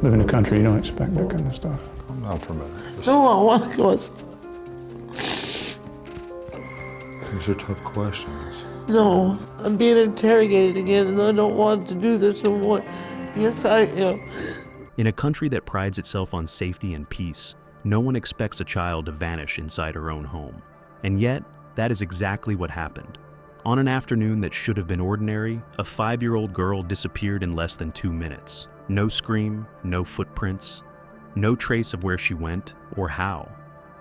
Live in the country, you don't expect that kind of stuff. I'm not familiar. No, I want to go. These are tough questions. No, I'm being interrogated again, and I don't want to do this anymore. Yes, I am. In a country that prides itself on safety and peace, no one expects a child to vanish inside her own home. And yet, that is exactly what happened. On an afternoon that should have been ordinary, a 5-year-old girl disappeared in less than 2 minutes. No scream, no footprints, no trace of where she went or how.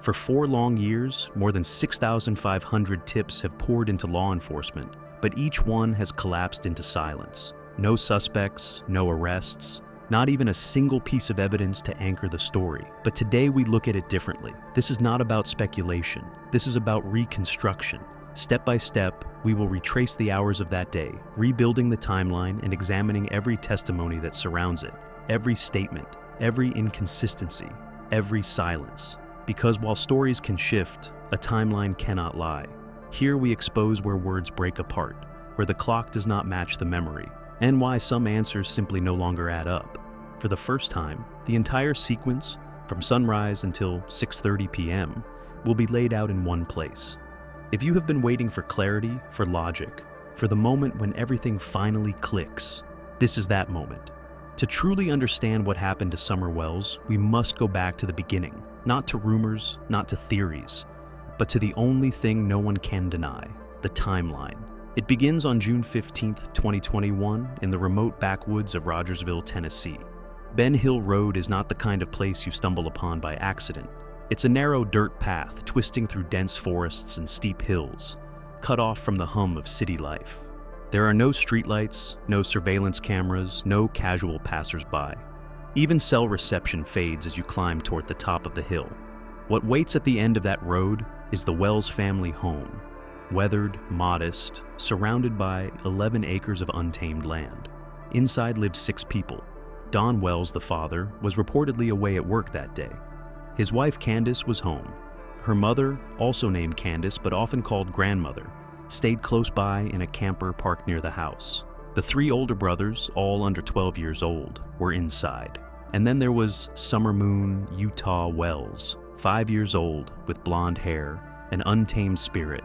For 4 long years, more than 6,500 tips have poured into law enforcement, but each one has collapsed into silence. No suspects, no arrests, not even a single piece of evidence to anchor the story. But today we look at it differently. This is not about speculation. This is about reconstruction. Step by step, we will retrace the hours of that day, rebuilding the timeline and examining every testimony that surrounds it, every statement, every inconsistency, every silence. Because while stories can shift, a timeline cannot lie. Here we expose where words break apart, where the clock does not match the memory, and why some answers simply no longer add up. For the first time, the entire sequence, from sunrise until 6:30 p.m., will be laid out in one place. If you have been waiting for clarity, for logic, for the moment when everything finally clicks, this is that moment. To truly understand what happened to Summer Wells, we must go back to the beginning, not to rumors, not to theories, but to the only thing no one can deny, the timeline. It begins on June 15, 2021, in the remote backwoods of Rogersville, Tennessee. Ben Hill Road is not the kind of place you stumble upon by accident. It's a narrow dirt path twisting through dense forests and steep hills, cut off from the hum of city life. There are no streetlights, no surveillance cameras, no casual passersby. Even cell reception fades as you climb toward the top of the hill. What waits at the end of that road is the Wells family home, weathered, modest, surrounded by 11 acres of untamed land. Inside lived 6 people. Don Wells, the father, was reportedly away at work that day. His wife Candace was home. Her mother, also named Candace but often called grandmother, stayed close by in a camper parked near the house. The 3 older brothers, all under 12 years old, were inside. And then there was Summer Moon Utah Wells, 5 years old, with blonde hair, an untamed spirit,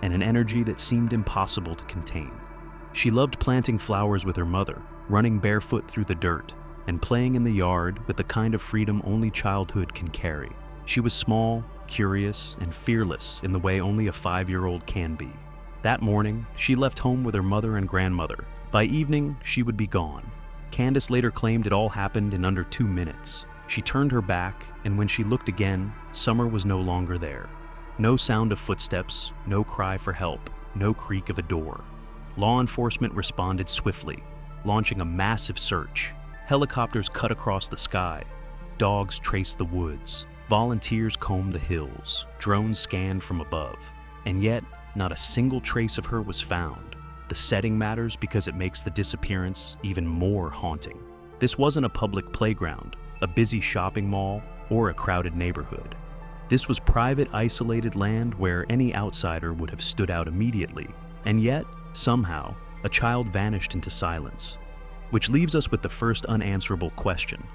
and an energy that seemed impossible to contain. She loved planting flowers with her mother, running barefoot through the dirt, and playing in the yard with the kind of freedom only childhood can carry. She was small, curious, and fearless in the way only a 5-year-old can be. That morning, she left home with her mother and grandmother. By evening, she would be gone. Candace later claimed it all happened in under 2 minutes. She turned her back, and when she looked again, Summer was no longer there. No sound of footsteps, no cry for help, no creak of a door. Law enforcement responded swiftly, launching a massive search. Helicopters cut across the sky. Dogs traced the woods. Volunteers combed the hills. Drones scanned from above. And yet, not a single trace of her was found. The setting matters because it makes the disappearance even more haunting. This wasn't a public playground, a busy shopping mall, or a crowded neighborhood. This was private, isolated land where any outsider would have stood out immediately. And yet, somehow, a child vanished into silence. Which leaves us with the first unanswerable question.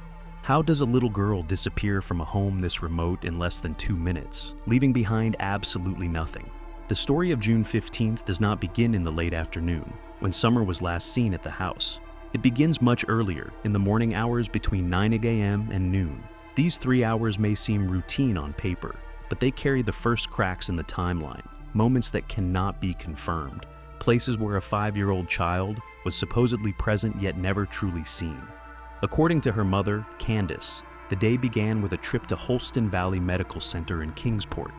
How does a little girl disappear from a home this remote in less than 2 minutes, leaving behind absolutely nothing? The story of June 15th does not begin in the late afternoon, when Summer was last seen at the house. It begins much earlier, in the morning hours between 9 a.m. and noon. These 3 hours may seem routine on paper, but they carry the first cracks in the timeline, moments that cannot be confirmed, places where a 5-year-old child was supposedly present yet never truly seen. According to her mother, Candace, the day began with a trip to Holston Valley Medical Center in Kingsport.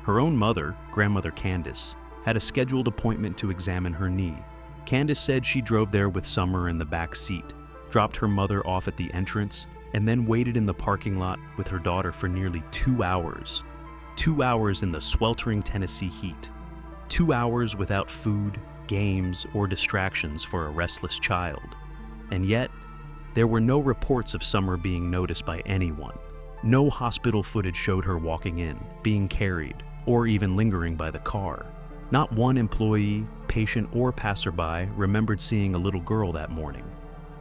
Her own mother, Grandmother Candace, had a scheduled appointment to examine her knee. Candace said she drove there with Summer in the back seat, dropped her mother off at the entrance, and then waited in the parking lot with her daughter for nearly 2 hours. 2 hours in the sweltering Tennessee heat. 2 hours without food, games, or distractions for a restless child. And yet, there were no reports of Summer being noticed by anyone. No hospital footage showed her walking in, being carried, or even lingering by the car. Not one employee, patient, or passerby remembered seeing a little girl that morning.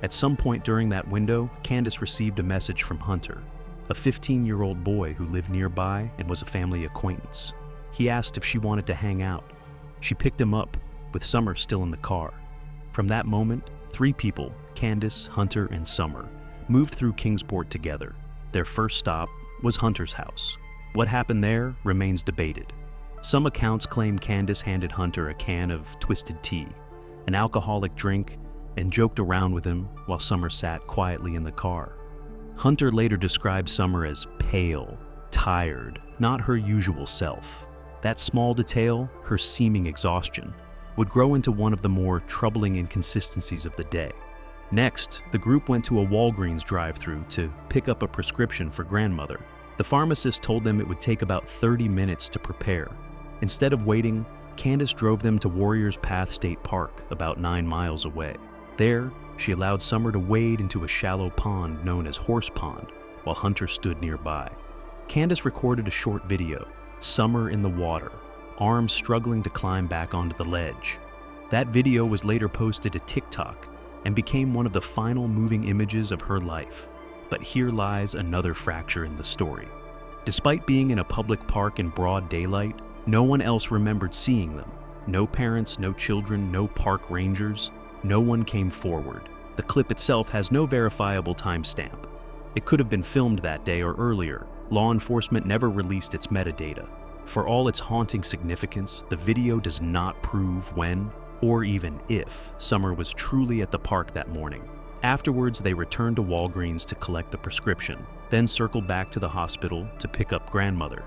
At some point during that window, Candace received a message from Hunter, a 15-year-old boy who lived nearby and was a family acquaintance. He asked if she wanted to hang out. She picked him up, with Summer still in the car. From that moment, 3 people, Candace, Hunter, and Summer, moved through Kingsport together. Their first stop was Hunter's house. What happened there remains debated. Some accounts claim Candace handed Hunter a can of twisted tea, an alcoholic drink, and joked around with him while Summer sat quietly in the car. Hunter later described Summer as pale, tired, not her usual self. That small detail, her seeming exhaustion, would grow into one of the more troubling inconsistencies of the day. Next, the group went to a Walgreens drive-thru to pick up a prescription for grandmother. The pharmacist told them it would take about 30 minutes to prepare. Instead of waiting, Candace drove them to Warriors Path State Park, about 9 miles away. There, she allowed Summer to wade into a shallow pond known as Horse Pond, while Hunter stood nearby. Candace recorded a short video, Summer in the water, arms struggling to climb back onto the ledge. That video was later posted to TikTok and became one of the final moving images of her life. But here lies another fracture in the story. Despite being in a public park in broad daylight, no one else remembered seeing them. No parents, no children, no park rangers. No one came forward. The clip itself has no verifiable timestamp. It could have been filmed that day or earlier. Law enforcement never released its metadata. For all its haunting significance, the video does not prove when, or even if, Summer was truly at the park that morning. Afterwards, they returned to Walgreens to collect the prescription, then circled back to the hospital to pick up grandmother.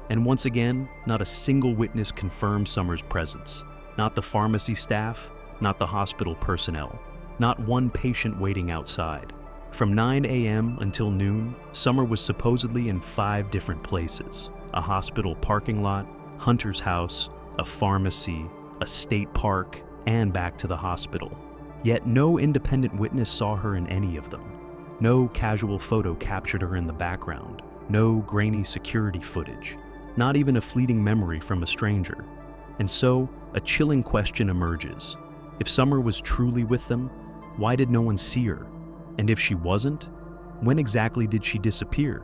And once again, not a single witness confirmed Summer's presence. Not the pharmacy staff, not the hospital personnel, not one patient waiting outside. From 9 a.m. until noon, Summer was supposedly in 5 different places: a hospital parking lot, Hunter's house, a pharmacy, a state park, and back to the hospital. Yet no independent witness saw her in any of them. No casual photo captured her in the background. No grainy security footage. Not even a fleeting memory from a stranger. And so, a chilling question emerges. If Summer was truly with them, why did no one see her? And if she wasn't, when exactly did she disappear?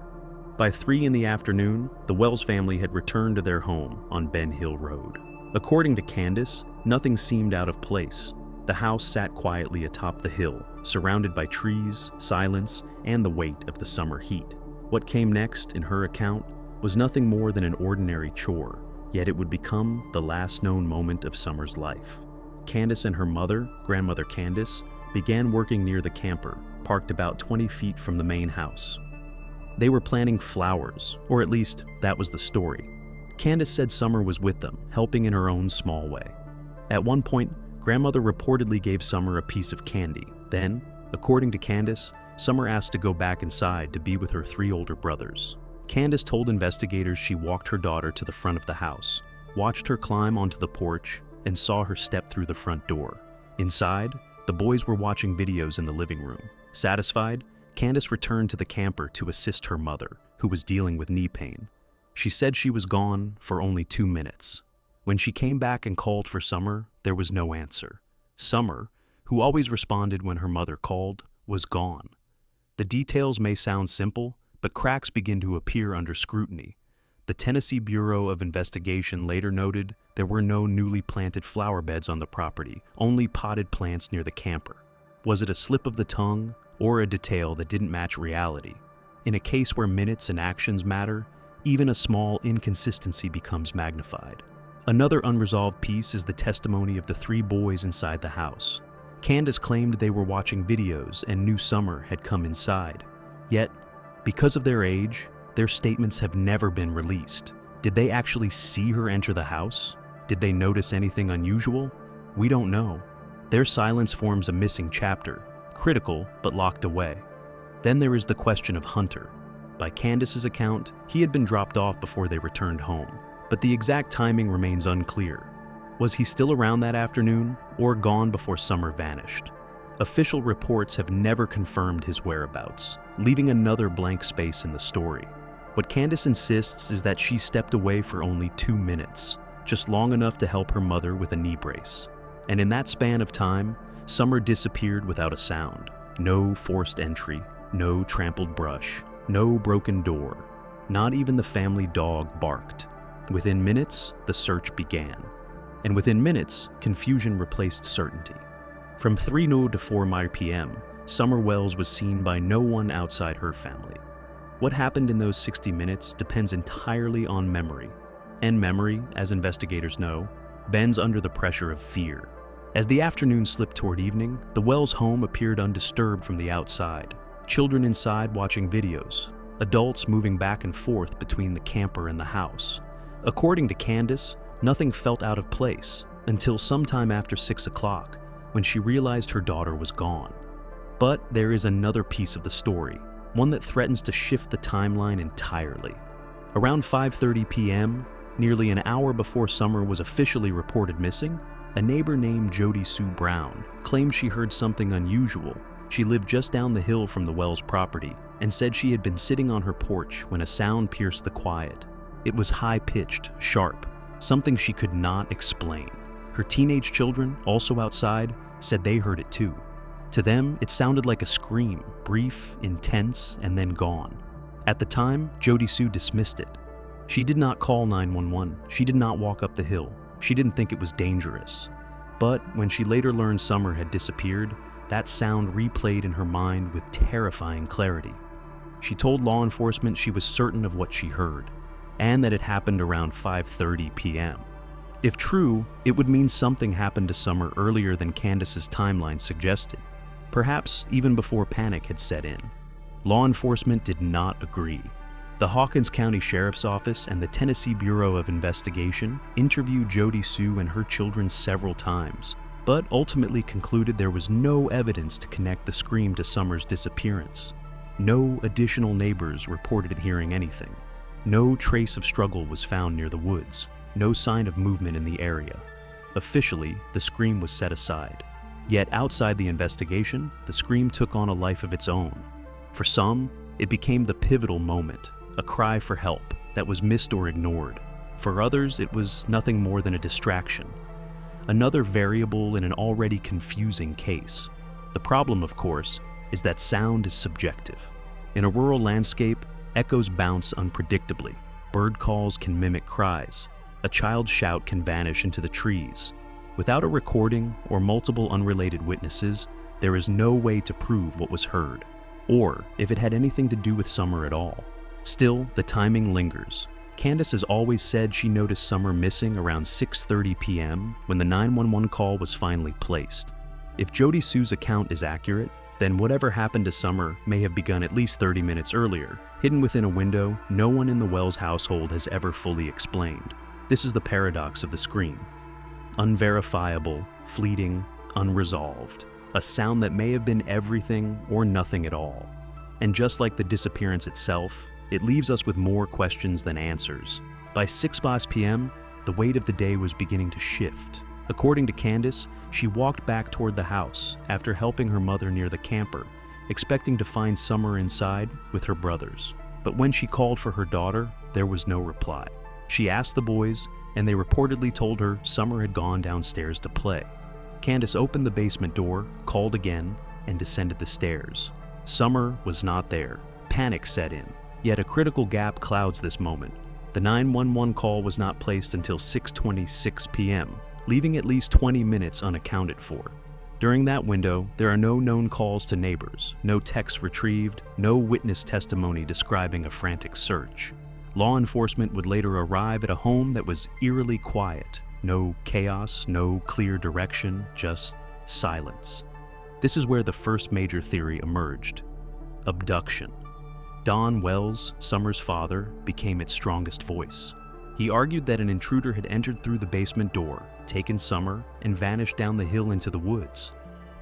By 3 in the afternoon, the Wells family had returned to their home on Ben Hill Road. According to Candace, nothing seemed out of place. The house sat quietly atop the hill, surrounded by trees, silence, and the weight of the summer heat. What came next, in her account, was nothing more than an ordinary chore, yet it would become the last known moment of Summer's life. Candace and her mother, Grandmother Candace, began working near the camper, parked about 20 feet from the main house. They were planting flowers, or at least that was the story. Candace said Summer was with them, helping in her own small way. At one point, Grandmother reportedly gave Summer a piece of candy. Then, according to Candace, Summer asked to go back inside to be with her 3 older brothers. Candace told investigators she walked her daughter to the front of the house, watched her climb onto the porch, and saw her step through the front door. Inside, the boys were watching videos in the living room. Satisfied, Candace returned to the camper to assist her mother, who was dealing with knee pain. She said she was gone for only 2 minutes. When she came back and called for Summer, there was no answer. Summer, who always responded when her mother called, was gone. The details may sound simple, but cracks begin to appear under scrutiny. The Tennessee Bureau of Investigation later noted there were no newly planted flower beds on the property, only potted plants near the camper. Was it a slip of the tongue, or a detail that didn't match reality? In a case where minutes and actions matter, even a small inconsistency becomes magnified. Another unresolved piece is the testimony of the 3 boys inside the house. Candace claimed they were watching videos and knew Summer had come inside. Yet, because of their age, their statements have never been released. Did they actually see her enter the house? Did they notice anything unusual? We don't know. Their silence forms a missing chapter, critical but locked away. Then there is the question of Hunter. By Candace's account, he had been dropped off before they returned home, but the exact timing remains unclear. Was he still around that afternoon, or gone before Summer vanished? Official reports have never confirmed his whereabouts, leaving another blank space in the story. What Candace insists is that she stepped away for only 2 minutes, just long enough to help her mother with a knee brace. And in that span of time, Summer disappeared without a sound. No forced entry, no trampled brush, no broken door. Not even the family dog barked. Within minutes, the search began. And within minutes, confusion replaced certainty. From 3:00 to 4 p.m., Summer Wells was seen by no one outside her family. What happened in those 60 minutes depends entirely on memory. And memory, as investigators know, bends under the pressure of fear. As the afternoon slipped toward evening, the Wells home appeared undisturbed from the outside. Children inside watching videos, adults moving back and forth between the camper and the house. According to Candace, nothing felt out of place until sometime after 6 o'clock, when she realized her daughter was gone. But there is another piece of the story, one that threatens to shift the timeline entirely. Around 5:30 p.m., nearly an hour before Summer was officially reported missing, a neighbor named Jody Sue Brown claimed she heard something unusual. She lived just down the hill from the Wells property and said she had been sitting on her porch when a sound pierced the quiet. It was high-pitched, sharp, something she could not explain. Her teenage children, also outside, said they heard it too. To them, it sounded like a scream, brief, intense, and then gone. At the time, Jody Sue dismissed it. She did not call 911. She did not walk up the hill. She didn't think it was dangerous. But when she later learned Summer had disappeared, that sound replayed in her mind with terrifying clarity. She told law enforcement she was certain of what she heard, and that it happened around 5:30 p.m. If true, it would mean something happened to Summer earlier than Candace's timeline suggested, perhaps even before panic had set in. Law enforcement did not agree. The Hawkins County Sheriff's Office and the Tennessee Bureau of Investigation interviewed Jody Sue and her children several times, but ultimately concluded there was no evidence to connect the scream to Summer's disappearance. No additional neighbors reported hearing anything. No trace of struggle was found near the woods. No sign of movement in the area. Officially, the scream was set aside. Yet outside the investigation, the scream took on a life of its own. For some, it became the pivotal moment, a cry for help that was missed or ignored. For others, it was nothing more than a distraction. Another variable in an already confusing case. The problem, of course, is that sound is subjective. In a rural landscape, echoes bounce unpredictably. Bird calls can mimic cries. A child's shout can vanish into the trees. Without a recording or multiple unrelated witnesses, there is no way to prove what was heard, or if it had anything to do with Summer at all. Still, the timing lingers. Candace has always said she noticed Summer missing around 6:30 p.m. when the 911 call was finally placed. If Jody Sue's account is accurate, then whatever happened to Summer may have begun at least 30 minutes earlier, hidden within a window no one in the Wells household has ever fully explained. This is the paradox of the scream. Unverifiable, fleeting, unresolved. A sound that may have been everything or nothing at all. And just like the disappearance itself, it leaves us with more questions than answers. By 6 p.m., the weight of the day was beginning to shift. According to Candace, she walked back toward the house after helping her mother near the camper, expecting to find Summer inside with her brothers. But when she called for her daughter, there was no reply. She asked the boys, and they reportedly told her Summer had gone downstairs to play. Candace opened the basement door, called again, and descended the stairs. Summer was not there. Panic set in. Yet a critical gap clouds this moment. The 911 call was not placed until 6:26 p.m., leaving at least 20 minutes unaccounted for. During that window, there are no known calls to neighbors, no texts retrieved, no witness testimony describing a frantic search. Law enforcement would later arrive at a home that was eerily quiet. No chaos, no clear direction, just silence. This is where the first major theory emerged: abduction. Don Wells, Summer's father, became its strongest voice. He argued that an intruder had entered through the basement door, taken Summer, and vanished down the hill into the woods.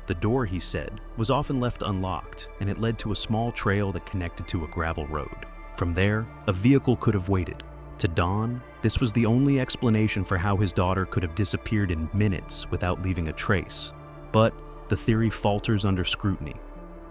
The door, he said, was often left unlocked, and it led to a small trail that connected to a gravel road. From there, a vehicle could have waited. To Don, this was the only explanation for how his daughter could have disappeared in minutes without leaving a trace. But the theory falters under scrutiny.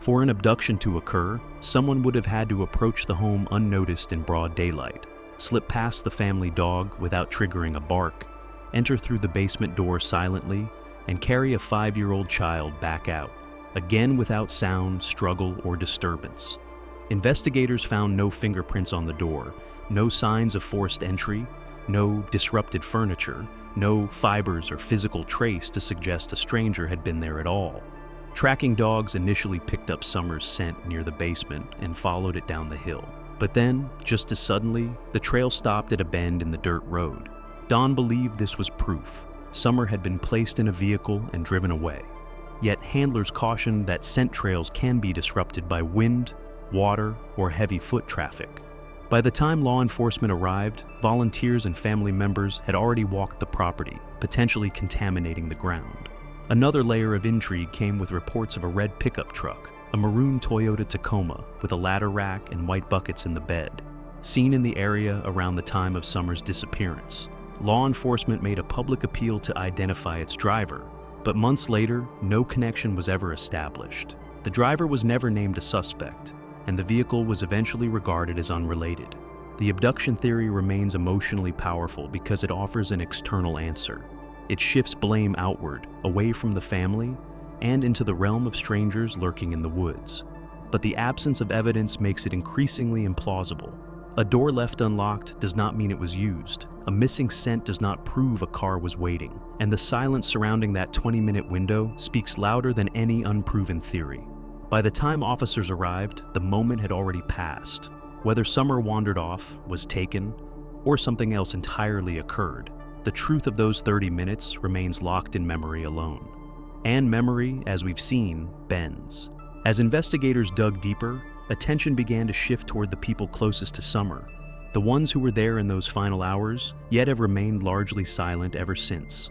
For an abduction to occur, someone would have had to approach the home unnoticed in broad daylight, slip past the family dog without triggering a bark, enter through the basement door silently, and carry a 5-year-old child back out. again without sound, struggle, or disturbance. Investigators found no fingerprints on the door, no signs of forced entry, no disrupted furniture, no fibers or physical trace to suggest a stranger had been there at all. Tracking dogs initially picked up Summer's scent near the basement and followed it down the hill. But then, just as suddenly, the trail stopped at a bend in the dirt road. Dawn believed this was proof. Summer had been placed in a vehicle and driven away. Yet handlers cautioned that scent trails can be disrupted by wind, water, or heavy foot traffic. By the time law enforcement arrived, volunteers and family members had already walked the property, potentially contaminating the ground. Another layer of intrigue came with reports of a red pickup truck, a maroon Toyota Tacoma with a ladder rack and white buckets in the bed, seen in the area around the time of Summer's disappearance. Law enforcement made a public appeal to identify its driver, but months later, no connection was ever established. The driver was never named a suspect, and the vehicle was eventually regarded as unrelated. The abduction theory remains emotionally powerful because it offers an external answer. It shifts blame outward, away from the family, and into the realm of strangers lurking in the woods. But the absence of evidence makes it increasingly implausible. A door left unlocked does not mean it was used. A missing scent does not prove a car was waiting. And the silence surrounding that 20-minute window speaks louder than any unproven theory. By the time officers arrived, the moment had already passed. Whether Summer wandered off, was taken, or something else entirely occurred, the truth of those 30 minutes remains locked in memory alone. And memory, as we've seen, bends. As investigators dug deeper, attention began to shift toward the people closest to Summer, the ones who were there in those final hours, yet have remained largely silent ever since.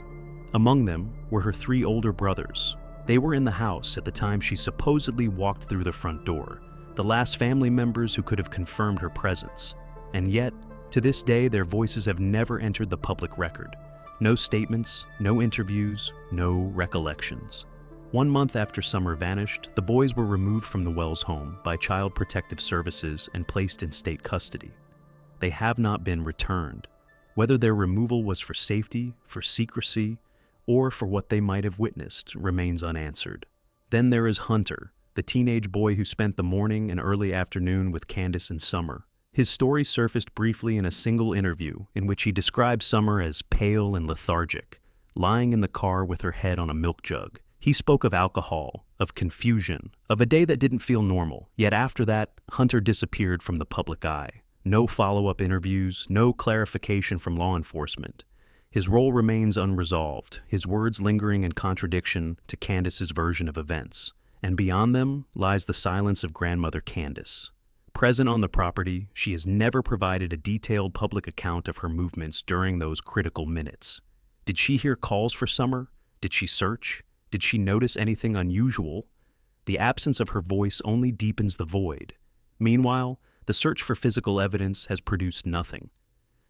Among them were her 3 older brothers. They were in the house at the time she supposedly walked through the front door, the last family members who could have confirmed her presence. And yet, to this day, their voices have never entered the public record. No statements, no interviews, no recollections. 1 month after Summer vanished, the boys were removed from the Wells home by Child Protective Services and placed in state custody. They have not been returned. Whether their removal was for safety, for secrecy, or for what they might have witnessed remains unanswered. Then there is Hunter, the teenage boy who spent the morning and early afternoon with Candace and Summer. His story surfaced briefly in a single interview in which he described Summer as pale and lethargic, lying in the car with her head on a milk jug. He spoke of alcohol, of confusion, of a day that didn't feel normal. Yet after that, Hunter disappeared from the public eye. No follow-up interviews, no clarification from law enforcement. His role remains unresolved, his words lingering in contradiction to Candace's version of events. And beyond them lies the silence of grandmother Candace. Present on the property, she has never provided a detailed public account of her movements during those critical minutes. Did she hear calls for Summer? Did she search? Did she notice anything unusual? The absence of her voice only deepens the void. Meanwhile, the search for physical evidence has produced nothing.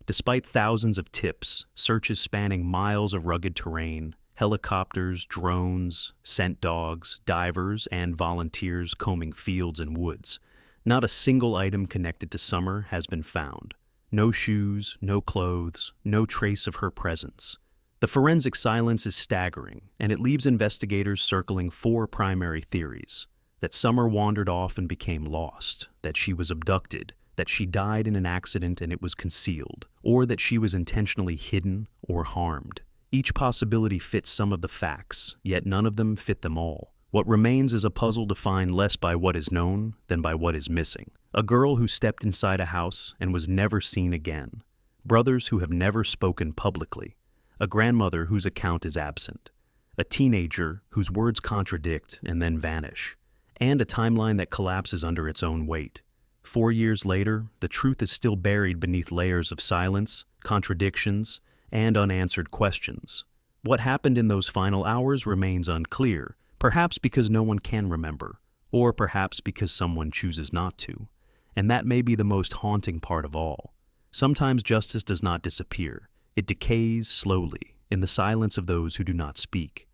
Despite thousands of tips, searches spanning miles of rugged terrain, helicopters, drones, scent dogs, divers, and volunteers combing fields and woods, not a single item connected to Summer has been found. No shoes, no clothes, no trace of her presence. The forensic silence is staggering, and it leaves investigators circling 4 primary theories: that Summer wandered off and became lost, that she was abducted, that she died in an accident and it was concealed, or that she was intentionally hidden or harmed. Each possibility fits some of the facts, yet none of them fit them all. What remains is a puzzle defined less by what is known than by what is missing. A girl who stepped inside a house and was never seen again. Brothers who have never spoken publicly. A grandmother whose account is absent. A teenager whose words contradict and then vanish. And a timeline that collapses under its own weight. 4 years later, the truth is still buried beneath layers of silence, contradictions, and unanswered questions. What happened in those final hours remains unclear, perhaps because no one can remember, or perhaps because someone chooses not to. And that may be the most haunting part of all. Sometimes justice does not disappear. It decays slowly, in the silence of those who do not speak.